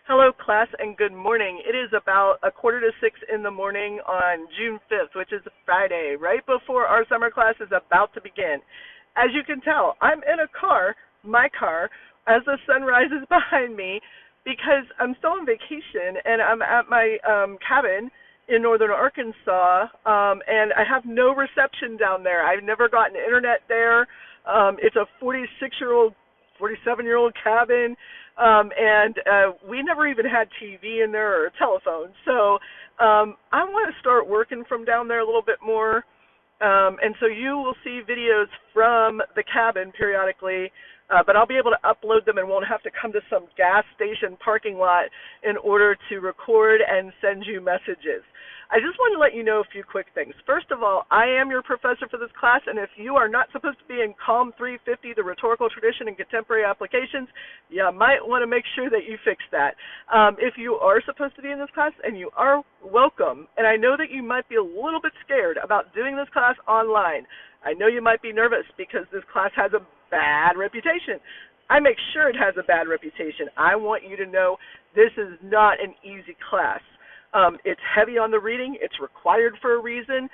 Hello, class, and good morning. It is about 5:45 in the morning on June 5th, which is a Friday, right before our summer class is about to begin. As you can tell, I'm in a car, my car, as the sun rises behind me because I'm still on vacation and I'm at my cabin in northern Arkansas, and I have no reception down there. I've never gotten internet there. It's a 46-year-old 47-year-old cabin, and we never even had TV in there or a telephone. So I want to start working from down there a little bit more. And so you will see videos from the cabin periodically, but I'll be able to upload them and won't have to come to some gas station parking lot in order to record and send you messages. I just want to let you know a few quick things. First of all, I am your professor for this class, and if you are not supposed to be in CALM 350, the rhetorical tradition and contemporary applications, you might want to make sure that you fix that. If you are supposed to be in this class, and you are, welcome. And I know that you might be a little bit scared about doing this class online. I know you might be nervous because this class has a bad reputation. I make sure it has a bad reputation. I want you to know this is not an easy class. It's heavy on the reading. It's required for a reason.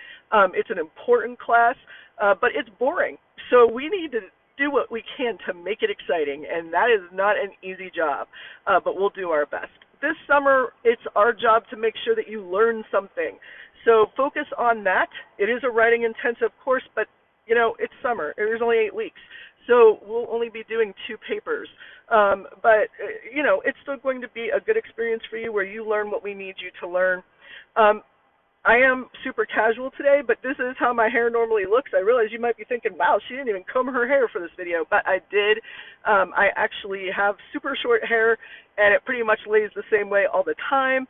It's an important class, but it's boring. So we need to do what we can to make it exciting, and that is not an easy job, but we'll do our best. This summer, it's our job to make sure that you learn something. So focus on that. It is a writing-intensive course, but, you know, it's summer. There's only 8 weeks. So we'll only be doing 2 papers. But, you know, it's still going to be a good experience for you where you learn what we need you to learn. I am super casual today, but this is how my hair normally looks. I realize you might be thinking, wow, she didn't even comb her hair for this video, but I did. I actually have super short hair, and it pretty much lays the same way all the time.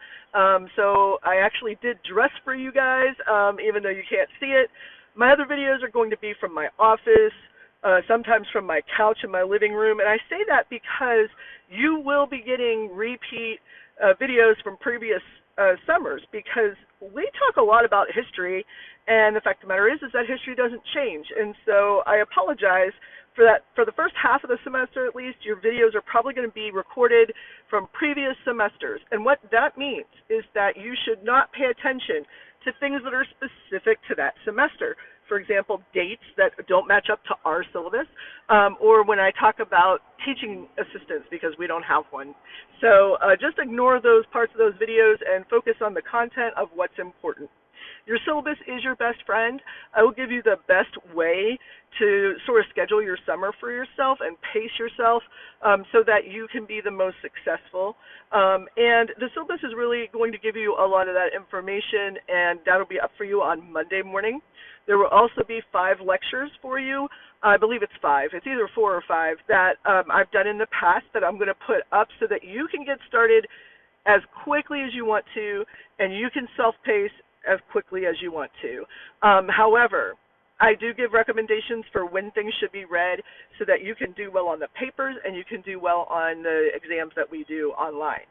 So I actually did dress for you guys, even though you can't see it. My other videos are going to be from my office, sometimes from my couch in my living room, and I say that because you will be getting repeat videos from previous summers, because we talk a lot about history, and the fact of the matter is that history doesn't change. And so I apologize for that. For the first half of the semester, at least, your videos are probably going to be recorded from previous semesters. And what that means is that you should not pay attention to things that are specific to that semester. For example, dates that don't match up to our syllabus, or when I talk about teaching assistants because we don't have one. So just ignore those parts of those videos and focus on the content of what's important. Your syllabus is your best friend. I will give you the best way to sort of schedule your summer for yourself and pace yourself so that you can be the most successful. And the syllabus is really going to give you a lot of that information, and that'll be up for you on Monday morning. There will also be 5 lectures for you. I believe it's 5. It's either 4 or 5 that I've done in the past that I'm going to put up so that you can get started as quickly as you want to, and you can self-pace as quickly as you want to. However, I do give recommendations for when things should be read so that you can do well on the papers and you can do well on the exams that we do online.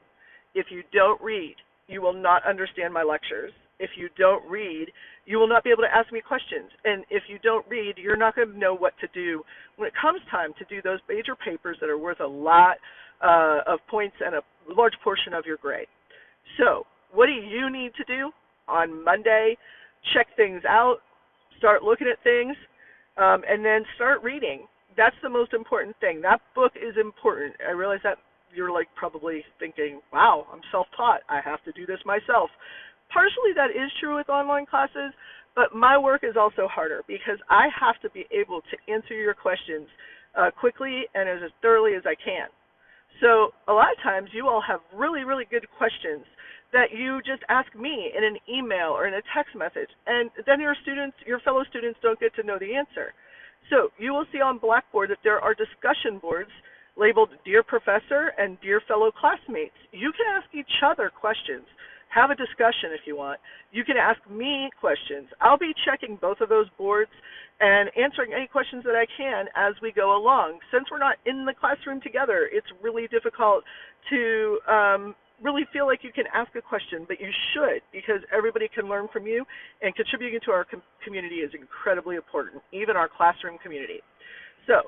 If you don't read, you will not understand my lectures. If you don't read, you will not be able to ask me questions. And if you don't read, you're not going to know what to do when it comes time to do those major papers that are worth a lot of points and a large portion of your grade. So what do you need to do on Monday? Check things out, start looking at things, and then start reading. That's the most important thing. That book is important. I realize that you're like probably thinking, wow, I'm self-taught. I have to do this myself. Partially that is true with online classes, but my work is also harder because I have to be able to answer your questions quickly and as thoroughly as I can. So a lot of times you all have really, really good questions that you just ask me in an email or in a text message, and then your fellow students don't get to know the answer. So you will see on Blackboard that there are discussion boards labeled Dear Professor and Dear Fellow Classmates. You can ask each other questions. Have a discussion if you want. You can ask me questions. I'll be checking both of those boards and answering any questions that I can as we go along. Since we're not in the classroom together, it's really difficult to really feel like you can ask a question, but you should, because everybody can learn from you, and contributing to our community is incredibly important, even our classroom community. So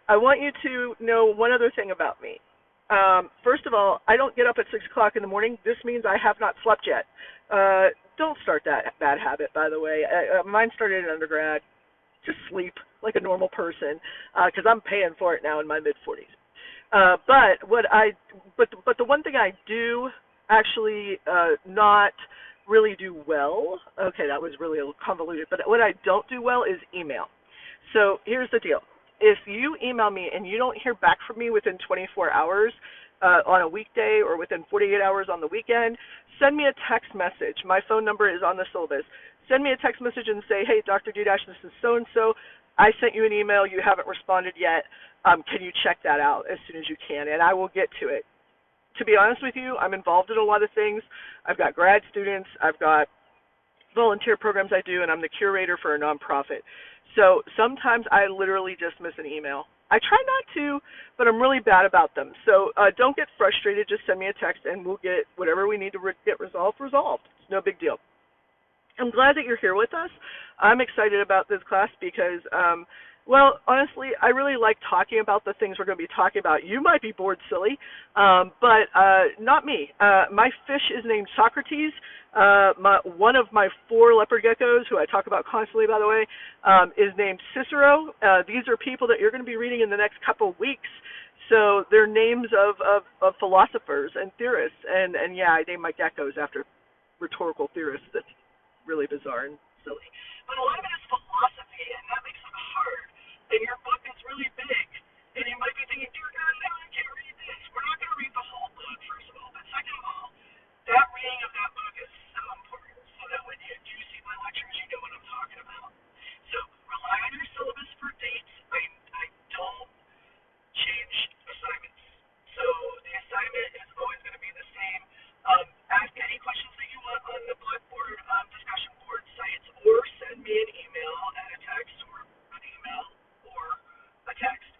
I want you to know one other thing about me. First of all, I don't get up at 6 o'clock in the morning. This means I have not slept yet. Don't start that bad habit, by the way. Mine started in undergrad. Just sleep like a normal person, because I'm paying for it now in my mid-40s. But the one thing I do actually not really do well. Okay, that was really a little convoluted. But what I don't do well is email. So here's the deal. If you email me and you don't hear back from me within 24 hours on a weekday or within 48 hours on the weekend, send me a text message. My phone number is on the syllabus. Send me a text message and say, hey, Dr. Dudash, this is so-and-so. I sent you an email. You haven't responded yet. Can you check that out as soon as you can? And I will get to it. To be honest with you, I'm involved in a lot of things. I've got grad students. I've got volunteer programs I do, and I'm the curator for a nonprofit. So sometimes I literally just miss an email. I try not to, but I'm really bad about them. So don't get frustrated. Just send me a text, and we'll get whatever we need to get resolved. It's no big deal. I'm glad that you're here with us. I'm excited about this class because, well, honestly, I really like talking about the things we're going to be talking about. You might be bored silly, but not me. My fish is named Socrates. One of my 4 leopard geckos, who I talk about constantly, by the way, is named Cicero. These are people that you're going to be reading in the next couple of weeks. So they're names of philosophers and theorists. And yeah, I named my geckos after rhetorical theorists. That's really bizarre and silly. But a lot of it is philosophy, and that makes it hard. And your book is really big. And you might be thinking, dear God, I can't read this. We're not going to read the whole book, first of all. But second of all, that reading of that book is so important so that when you do see my lectures, you know what I'm talking about. So rely on your syllabus for dates. I don't change assignments. So the assignment is always going to be the same. Ask any questions that you want on the Blackboard discussion board sites, or send me an email and a text, or an email or a text.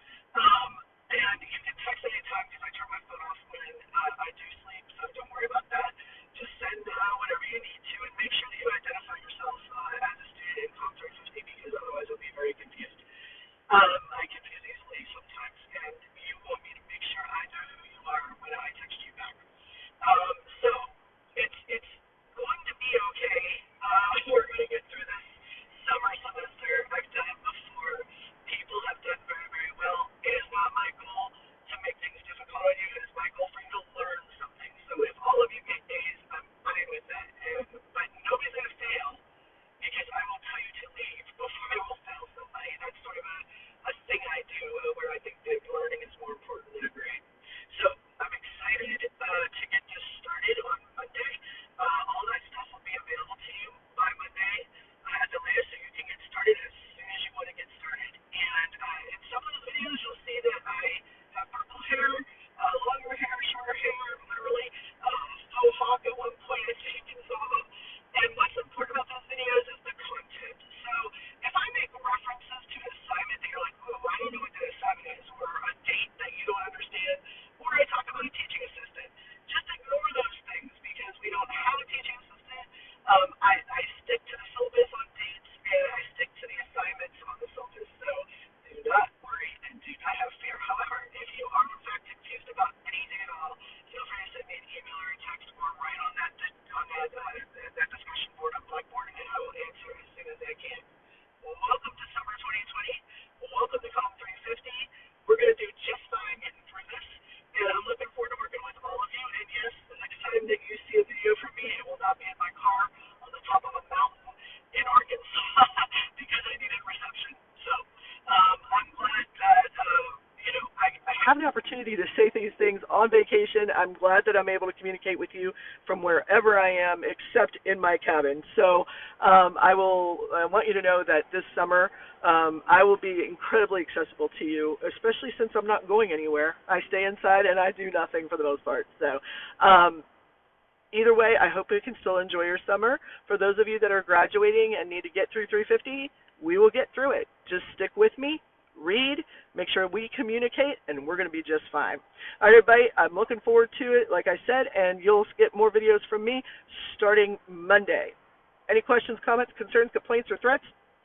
And you can text anytime because I turn my phone off when I do sleep, so don't worry about that. Just send whatever you need to, and make sure that you identify yourself as a student in Com 350, because otherwise you'll be very confused. I confuse easily sometimes, and you want me to make sure I know who you are when I text you back. So it's going to be okay. We're going to get through this summer semester. I've done it before. People have done very, very well. It is not my goal to make things difficult on you. It is my goal for you to learn something. So if all of you get A's, I'm fine with that. But nobody's going to fail, because I will tell you to leave before I will fail somebody. That's sort of a thing I do where I think that learning is more important than a grade. So I'm excited to get this started on Monday. All that stuff will be available to you by Monday at the latest, so you can get started as soon as you want to get started. And in some of the videos, you'll see that I have purple hair, longer hair, shorter hair, literally faux hawk at one point, as you can some of them. And what's important about those videos is the content. So if I make references to an assignment that you're like, oh, I don't know what that assignment is, or a date that you don't understand, or I talk about a teaching assistant, just ignore those things, because we don't have a teaching assistant. I stick to the syllabus on dates, and I stick to the assignments on the syllabus. So do not worry and do not have fear. However, if you are in fact confused about anything at all, feel free to send me an email or a text, or write on that discussion board on Blackboard, and I will answer as soon as I can. Well, welcome to summer 2020. Welcome to Com 350. We're going to do just fine getting through this, and I'm looking forward to working with all of you. And yes, the next time that you see a video from me, it will not be in my car on the top of a mountain in Arkansas because I needed reception. So I'm glad that I have the opportunity to say these things on vacation. I'm glad that I'm able to communicate with you from wherever I am, except in my cabin. So I want you to know that this summer I will be incredibly accessible to you, especially since I'm not going anywhere. I stay inside and I do nothing for the most part. So either way, I hope you can still enjoy your summer. For those of you that are graduating and need to get through 350, we will get through it. Just stick with me, read, make sure we communicate, and we're going to be just fine. All right, everybody, I'm looking forward to it, like I said, and you'll get more videos from me starting Monday. Any questions, comments, concerns, complaints, or threats?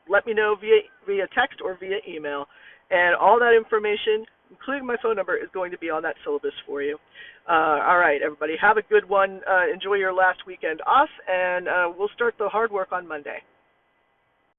Let me know via text or via email. And all that information including my phone number, is going to be on that syllabus for you. All right, everybody, have a good one. Enjoy your last weekend off, and we'll start the hard work on Monday.